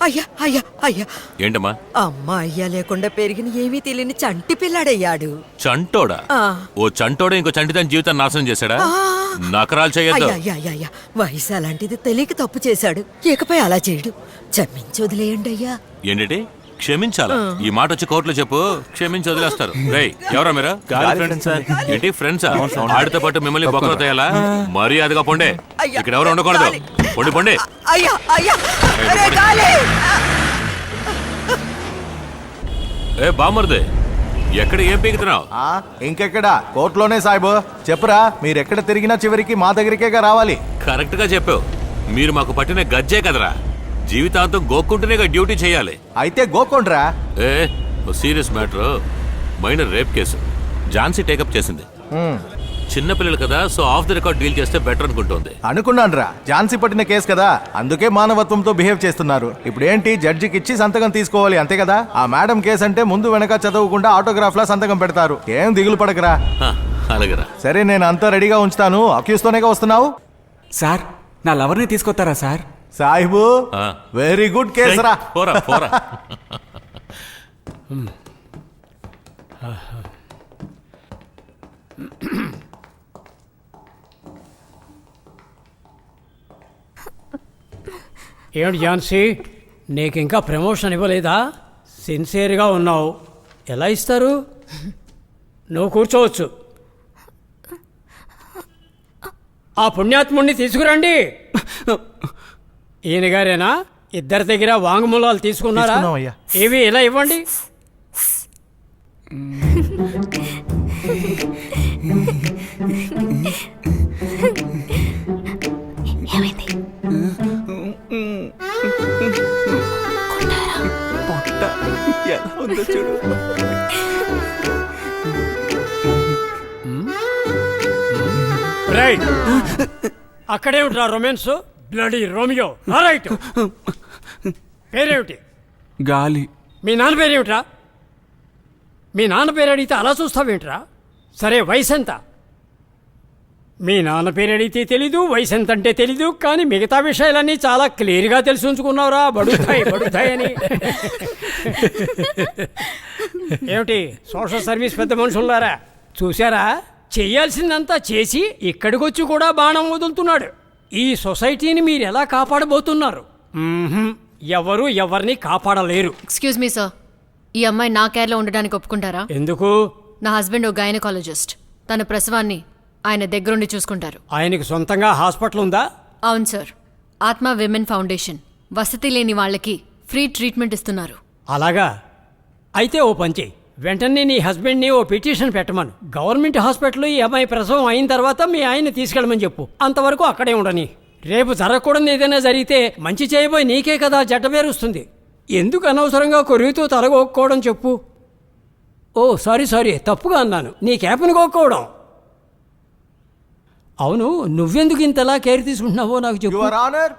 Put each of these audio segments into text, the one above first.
అయ్యా అయ్యా అయ్యా ఏంటమ్మా? అమ్మ అయ్యా లేకుండా పెరిగిన ఏమీ తెలియని చంటి పిల్లాడయ్యాడు. చంటోడా? ఓ చంటోడా ఇంకో చంటిదాని జీవితాన్ని నాశనం చేశాడా? నకరాలు చేయొద్దు. అయ్యా వయసు అలాంటిది తెలియక తప్పు చేశాడు. ఇకపై అలా చేయడు. క్షమించి వదిలేయండి అయ్యా. ఏంటి క్షమించాలా? ఈ మాట వచ్చి కోర్టులో చెప్పు, క్షమించి వదిలేస్తారు. రేయ్, ఎవరా మీరు? ఏంటి ఫ్రెండ్సా? ఆడితో పాటు మిమ్మల్ని బొక్కలు తేయాలా? మర్యాదగా పొండే. ఇక్కడ ఎవరు ఉండకూడదు. పొండి పొండి. ఏ బామ్మర్దే, ఎక్కడ ఏం పీకుతున్నావు? ఇంకెక్కడ? కోర్టులోనే సాయిబు. చెప్పురా, మీరెక్కడ తిరిగినా చివరికి మా దగ్గరికేగా రావాలి. కరెక్ట్ గా చెప్పావు. మీరు మాకు పట్టిన గజ్జే కదరా. జీవితాంతం గోక్కుంటూనే డ్యూటీ చేయాలి. అయితే గోక్కోండ్రా. Serious matter, minor rape case. Jhansi take up చేసింది. చిన్నపిల్లలు కదా, so off the record deal చేస్తే బెటర్ అనుకుంటోంది. అనుకున్నాన్రా, ఝాన్సీ పట్టిన కేసు కదా, అందుకే మానవత్వంతో బిహేవ్ చేస్తున్నారు. ఇప్పుడు ఏంటి, జడ్జికి ఇచ్చి సంతకం తీసుకోవాలి, అంతే కదా. ఆ మేడం కేసు అంటే ముందు వెనక చదవకుండా ఆటోగ్రాఫ్ లా సంతకం పెడతారు. ఏం దిగులు పడకరా. అలాగరా. సరే, నేను అంతా రెడీగా ఉంచుతాను. అక్యూజ్ తోనేగా వస్తున్నావు? సార్, నా లవర్ని తీసుకొస్తారా sir? Sahib, very good case రా. పోరా పోరా. ఏమిటి ఝాన్సీ, నీకు ఇంకా ప్రమోషన్ ఇవ్వలేదా? సిన్సియర్గా ఉన్నావు, ఎలా ఇస్తారు? నువ్వు కూర్చోవచ్చు. ఆ పుణ్యాత్ముడిని తీసుకురండి. ఈయన గారేనా? ఇద్దరి దగ్గర వాంగ్మూలాలు తీసుకున్నారా? ఏవి ఇలా ఇవ్వండి. రైట్, అక్కడే ఉంటా రొమాన్స్. Bloody Romeo. రైట్, పేరేమిటి? గాలి. మీ నాన్న పేరేమిట్రా? మీ నాన్న పేరు అడిగితే అలా చూస్తావేంట్రా? సరే, వయసు ఎంత? మీ నాన్న పేరు అడిగితే తెలీదు, వయసు ఎంత అంటే తెలీదు, కానీ మిగతా విషయాలన్నీ చాలా క్లియర్గా తెలిసి ఉంచుకున్నావురా. బడుతాయి అని. ఏమిటి సోషల్ సర్వీస్ పెద్ద మనుషులారా, చూసారా? చెయ్యాల్సిందంతా చేసి ఇక్కడికి వచ్చి కూడా బాణం వదులుతున్నాడు. ఈ సొసైటీని మీరు ఎలా కాపాడబోతున్నారు? ఎవరు ఎవరిని కాపాడలేరు. ఎక్స్క్యూజ్ మీ సార్, ఈ అమ్మాయి నా కేర్లో ఉండడానికి ఒప్పుకుంటారా? ఎందుకు? నా హస్బెండ్ ఓ గైనకాలజిస్ట్. తన ప్రసవాన్ని ఆయన దగ్గరుండి చూసుకుంటారు. ఆయనకి సొంతంగా హాస్పిటల్ ఉందా? అవును సార్, ఆత్మ విమెన్ ఫౌండేషన్ వసతి లేని వాళ్ళకి ఫ్రీ ట్రీట్మెంట్ ఇస్తున్నారు. అలాగా? అయితే ఓ పని చెయ్యి, వెంటనే నీ హస్బెండ్ని ఓ పిటిషన్ పెట్టమను. గవర్నమెంట్ హాస్పిటల్లో ఈ అమ్మాయి ప్రసవం అయిన తర్వాత మీ ఆయన్ని తీసుకెళ్ళమని చెప్పు. అంతవరకు అక్కడే ఉండని. రేపు జరగకూడదు ఏదైనా జరిగితే మంచి చేయబోయి నీకే కదా జడ్డ పేరుస్తుంది. ఎందుకు అనవసరంగా కొరివితో తలగొక్కోవడం చెప్పు. ఓ సారీ, తప్పుగా అన్నాను. నీ క్యాప్ను గోక్కోవడం. అవును, నువ్వెందుకు ఇంతలా కేర్ తీసుకుంటున్నావో నాకు చెప్పు. Your honour,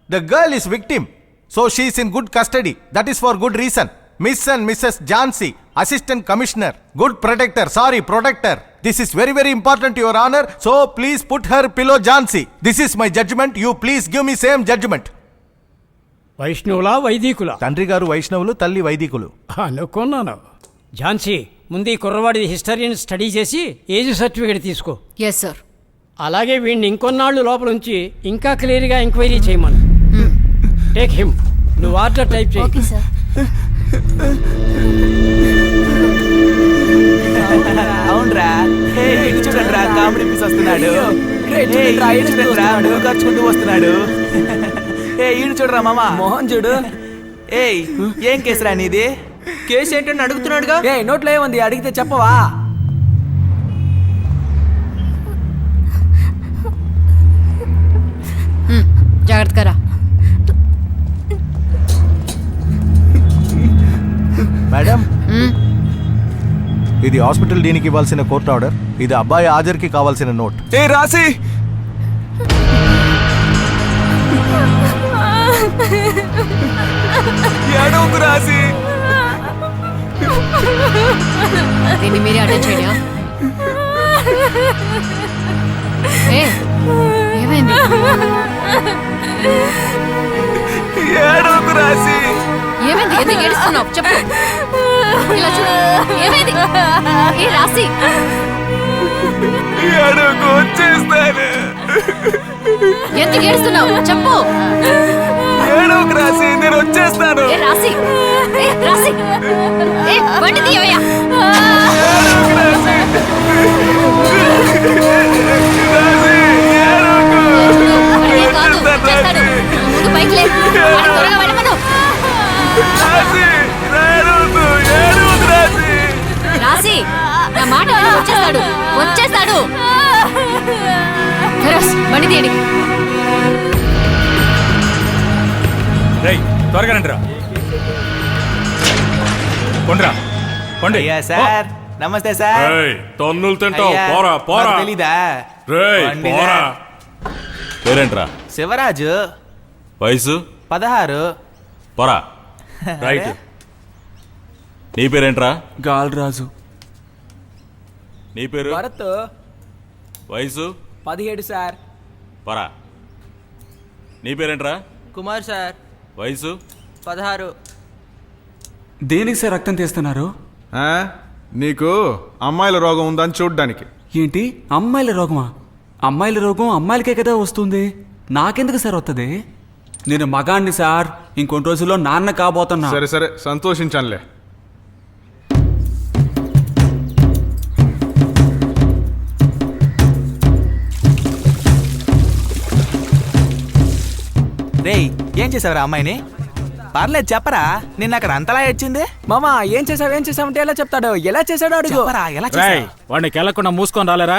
the girl is victim, so she is in good custody. That is for good reason. Miss and Mrs. Jhansi, Assistant Commissioner, good protector. This is very, very important, Your Honor. So please put her below Jhansi. This is my judgment. You please give me same judgment. వైష్ణవులా వైదికులా? తండ్రి గారు వైష్ణవులు, తల్లి వైదికులు. అనుకున్నాను. ఝాన్సీ, ముందు ఈ కుర్రవాడి హిస్టరీని స్టడీ చేసి ఏజ్ సర్టిఫికేట్ తీసుకో. Yes sir. అలాగే వీడిని ఇంకొన్నాళ్ళు లోపల ఉంచి ఇంకా క్లియర్గా ఎంక్వైరీ చేయమను. Take him. నువ్వు ఆర్డర్ టైప్ చేయి. Okay sir. అవునరా, చూడండి రా, కామెడీ పీస్ వస్తున్నాడు. ఖర్చుకుంటూ వస్తున్నాడు. ఈడు చూడరా మామ, మోహన్ చూడు. ఏం కేసురా నీది? కేసు ఏంటని అడుగుతున్నాడుగా. నోట్లో ఏముంది అడిగితే చెప్పవా? జాగ్రత్తగా రా. మేడం, ఇది హాస్పిటల్ డీన్కి ఇవ్వాల్సిన కోర్టు ఆర్డర్. ఇది అబ్బాయి హాజరుకి కావాల్సిన నోట్. రాసి రాసి దీన్ని మీరే అటెండ్ చేయడా? ఏమైంది? ఏడవకు రాసి. ఏమైంది? ఎందుకు ఏడుస్తున్నావు? చెప్పు. ఇలా చూడు. ఏమైంది? ఏ రాసి? ఏడవకు, వచ్చేస్తాను. ఎందుకు ఏడుస్తున్నావు? చెప్పు. ఏడవకు రాసి, నేను వచ్చేస్తాను. ఏ రాసి? ఏ రాసి? ఏ బండి తీయవయ్యా. ఏడవకు రాసి. రాసి, ఏడవకు. వాడికేం కాదు, వచ్చేస్తాడు. ముందు పైకి లే. వాడిని త్వరగా వెళ్ళమను. రాసి, ఏడవకు, ఏడవకు రాసి. రాసి, నా మాట విను, వచ్చేస్తాడు. వచ్చేస్తాడు. ఫిరోజ్, బండి తీయండి. త్వరగా రండి రా. కొండ్రా కొండి. అయ్యా సార్, నమస్తే సార్. తన్నులు తింటావు. అయ్యా, పోరా పోరా. నాకు తెలీదా? రేయ్, బండి పోరా. సార్. పేరేంట్రా? శివరాజు, వయసు? 16. పోరా. రైట్. నీ పేరేంట్రా? గాల్రాజు. నీ పేరు? భరత్ వయసు? 17 సార్. పోరా. నీ పేరేంట్రా? కుమార్ సార్ వయసు? 16. దేనికి సార్ రక్తం తీస్తున్నారు? నీకు అమ్మాయిల రోగం ఉందని చూడ్డానికి. ఏంటి అమ్మాయిల రోగమా? అమ్మాయిల రోగం అమ్మాయిలకే కదా వస్తుంది, నాకెందుకు సార్ వస్తుంది? నేను మగాణ్ణి సార్, ఇంకొన్ని రోజుల్లో నాన్న కాబోతున్నా. సరే సరే, సంతోషించానులే. రేయ్, ఏం చేసావురా అమ్మాయిని? పర్లేదు చెప్పరా, నిన్న అక్కడ అంతలా ఏడ్చింది. మామా ఏం చేసావంటే ఎలా చెప్తాడు? ఎలా చేశాడో అడుగు. చెప్పరా, ఎలా చేసావు? వాడిని కెళ్ళకుండా మూసుకొని రాలేరా?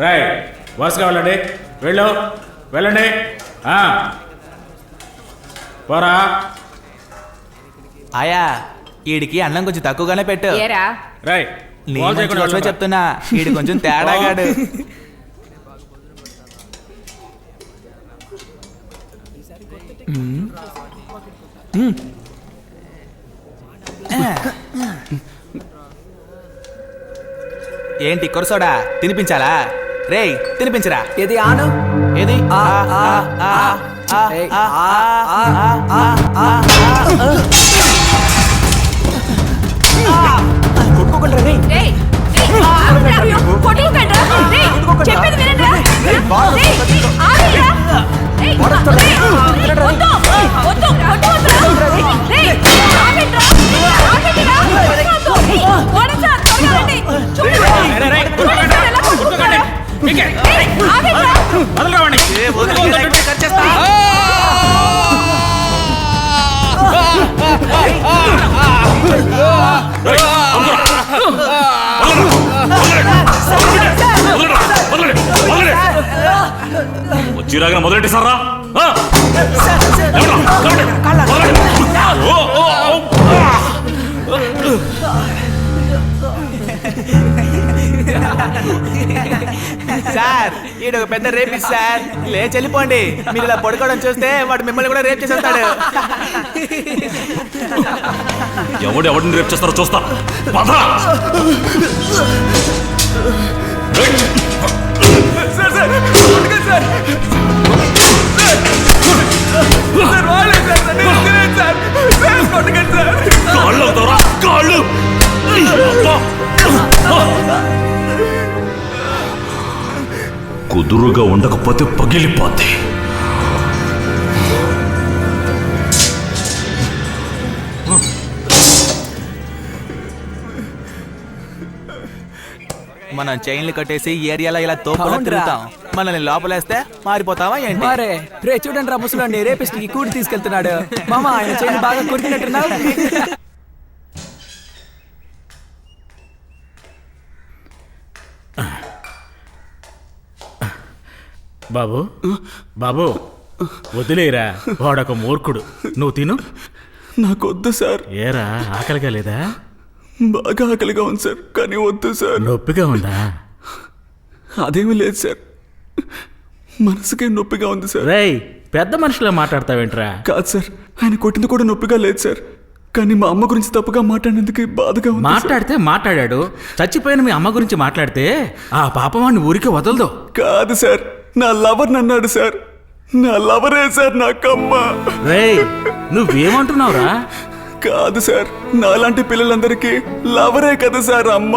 రాయ్, వరుసగా వెళ్ళండి. వెళ్ళండి. పోరా. ఆయా, ఈడికి అన్నం కొంచెం తక్కువగానే పెట్టు. రాయ్, నీ మంచి కోసమే చెప్తున్నా, ఈడు కొంచెం తేడాగాడు. ఏంటి కొరసోడా, తినిపించాలా? రేయ్, తినిపించరా. ఏది ఆను? ఏది? ఏయ్, కొట్టుకోకుండా రేయ్. రేయ్, కొట్టుకోకండ్రా. రేయ్, చెప్పేది వినండ్రా. రేయ్, ఆగండ్రా. రేయ్, వద్దు, కొట్టవద్దురా. రేయ్, ఆగండ్రా. ఆగండిరా. పోలీసులు త్వరగా రండి. చూడండి. పోలీసులు ఎలా కొట్టుకుంటున్నారో. రేయ్, ఆగండ్రా. ఏ, వదిలేయ్, కరిచేస్తా. వచ్చిరాగా మొదలెట్టి సారా. సార్, ఈడు ఒక పెద్ద రేపిస్ట్ సార్. లేచి వెళ్ళిపోండి. మీరు ఇలా పడుకోవడం చూస్తే వాడు మిమ్మల్ని కూడా రేప్ చేసేస్తాడు. ఎవడిని రేపు చేస్తారో చూస్తా. పద. కాళ్ళు. కుదురుగా ఉండకపోతే పగిలిపోద్ది. మనం చైన్లు కట్టేసి ఏరియాలో ఇలా తోపులా తిరుగుతాం. మనల్ని లోపలేస్తే మారిపోతావా ఏంటి? మరే రే, చూడండి రా ముసలాన్ని రేపిస్ట్ కి కూడి తీసుకెళ్తున్నాడు. మామా ఆయన చేయి బాగా కొరికినట్టున్నావు. బాబు వదిలేరా, వాడొక మూర్ఖుడు. నువ్వు తిను. నాకొద్దు సార్. ఏరా, ఆకలిగా లేదా? బాగా ఆకలిగా ఉంది సార్, కానీ వద్దు సార్. నొప్పిగా ఉందా? అదేమీ లేదు సార్, మనసుకే నొప్పిగా ఉంది సార్. రేయ్, పెద్ద మనుషులా మాట్లాడతావేంట్రా? కాదు సార్, ఆయన కొట్టింది కూడా నొప్పిగా లేదు సార్, కానీ మా అమ్మ గురించి తప్పుగా మాట్లాడినందుకు బాధగా ఉంది. మాట్లాడితే మాట్లాడాడు. చచ్చిపోయిన మీ అమ్మ గురించి మాట్లాడితే ఆ పాపమాన్ని ఊరికే వదలదు. కాదు సార్, నా లవర్ అన్నాడు సార్. నా లవరే సార్ నాకమ్మ. రేయ్ నువ్వేమంటున్నావురా? కాదు సార్, నాలాంటి పిల్లలందరికీ లవరే కదా సార్ అమ్మ.